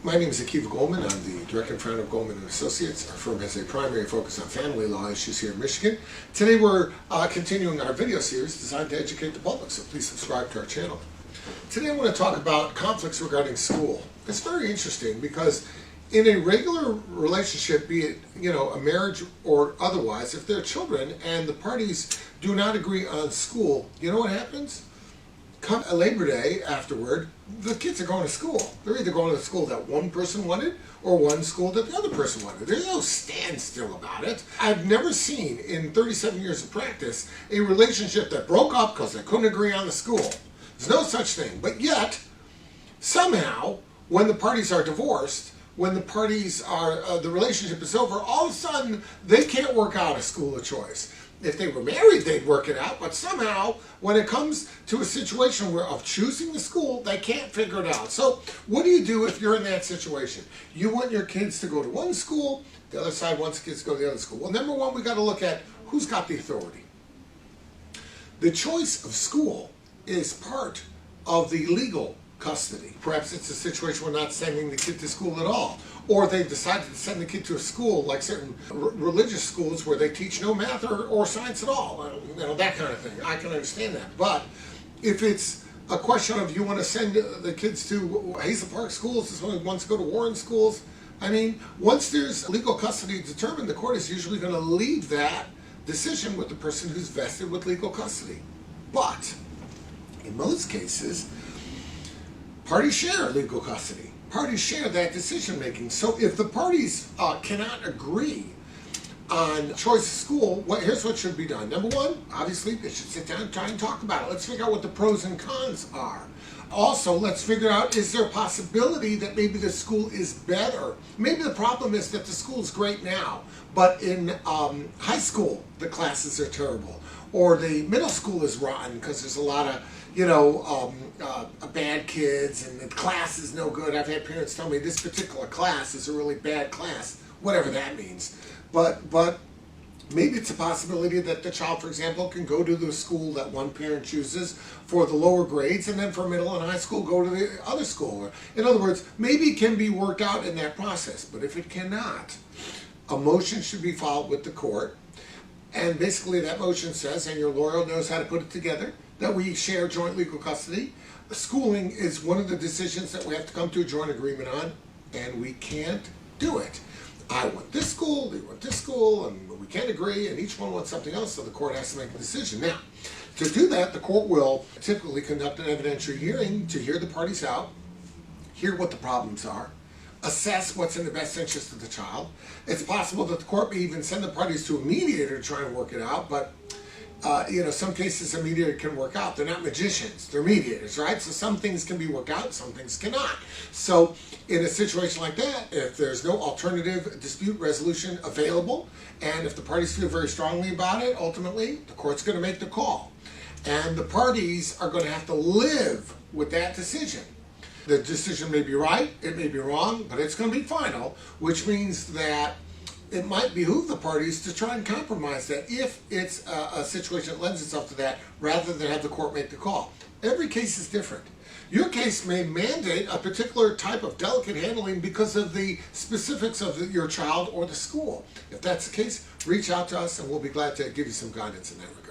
My name is Goldman. I'm the director and founder of Goldman & Associates. Our firm has a primary focus on family law issues here in Michigan. Today we're continuing our video series designed to educate the public, so please subscribe to our channel. Today I want to talk about conflicts regarding school. It's very interesting because in a regular relationship, be it a marriage or otherwise, if there are children and the parties do not agree on school, you know what happens? Come Labor Day afterward, the kids are going to school. They're either going to the school that one person wanted or one school that the other person wanted. There's no standstill about it. I've never seen in 37 years of practice a relationship that broke up because they couldn't agree on the school. There's no such thing. But yet, somehow, when the parties are divorced, when the parties are, the relationship is over, all of a sudden they can't work out a school of choice. If they were married, they'd work it out, but somehow, when it comes to a situation of choosing the school, they can't figure it out. So, what do you do if you're in that situation? You want your kids to go to one school, the other side wants kids to go to the other school. Well, number one, we got to look at who's got the authority. The choice of school is part of the legal custody. Perhaps it's a situation where not sending the kid to school at all. Or they've decided to send the kid to a school, like certain religious schools where they teach no math or science at all. That kind of thing. I can understand that. But if it's a question of you want to send the kids to Hazel Park schools, this one wants to go to Warren schools, once there's legal custody determined, the court is usually going to leave that decision with the person who's vested with legal custody. But in most cases, parties share legal custody. Parties share that decision making. So if the parties cannot agree on choice of school, here's what should be done. Number one, obviously, they should sit down and try and talk about it. Let's figure out what the pros and cons are. Also, let's figure out, is there a possibility that maybe the school is better? Maybe the problem is that the school is great now, but in high school, the classes are terrible. Or the middle school is rotten because there's a lot of bad kids and the class is no good. I've had parents tell me this particular class is a really bad class, whatever that means. But maybe it's a possibility that the child, for example, can go to the school that one parent chooses for the lower grades, and then for middle and high school, go to the other school. In other words, maybe it can be worked out in that process. But if it cannot, a motion should be filed with the court. And basically that motion says, and your lawyer knows how to put it together, that we share joint legal custody. Schooling is one of the decisions that we have to come to a joint agreement on, and we can't do it. I want this school, they want this school, and we can't agree, and each one wants something else, so the court has to make a decision. Now, to do that, the court will typically conduct an evidentiary hearing to hear the parties out, hear what the problems are, assess what's in the best interest of the child. It's possible that the court may even send the parties to a mediator to try and work it out, but some cases a mediator can work out. They're not magicians, they're mediators, right? So some things can be worked out, some things cannot. So in a situation like that, if there's no alternative dispute resolution available, and if the parties feel very strongly about it, ultimately the court's going to make the call. And the parties are going to have to live with that decision. The decision may be right, it may be wrong, but it's going to be final, which means that it might behoove the parties to try and compromise that if it's a situation that lends itself to that, rather than have the court make the call. Every case is different. Your case may mandate a particular type of delicate handling because of the specifics of your child or the school. If that's the case, reach out to us and we'll be glad to give you some guidance in that regard.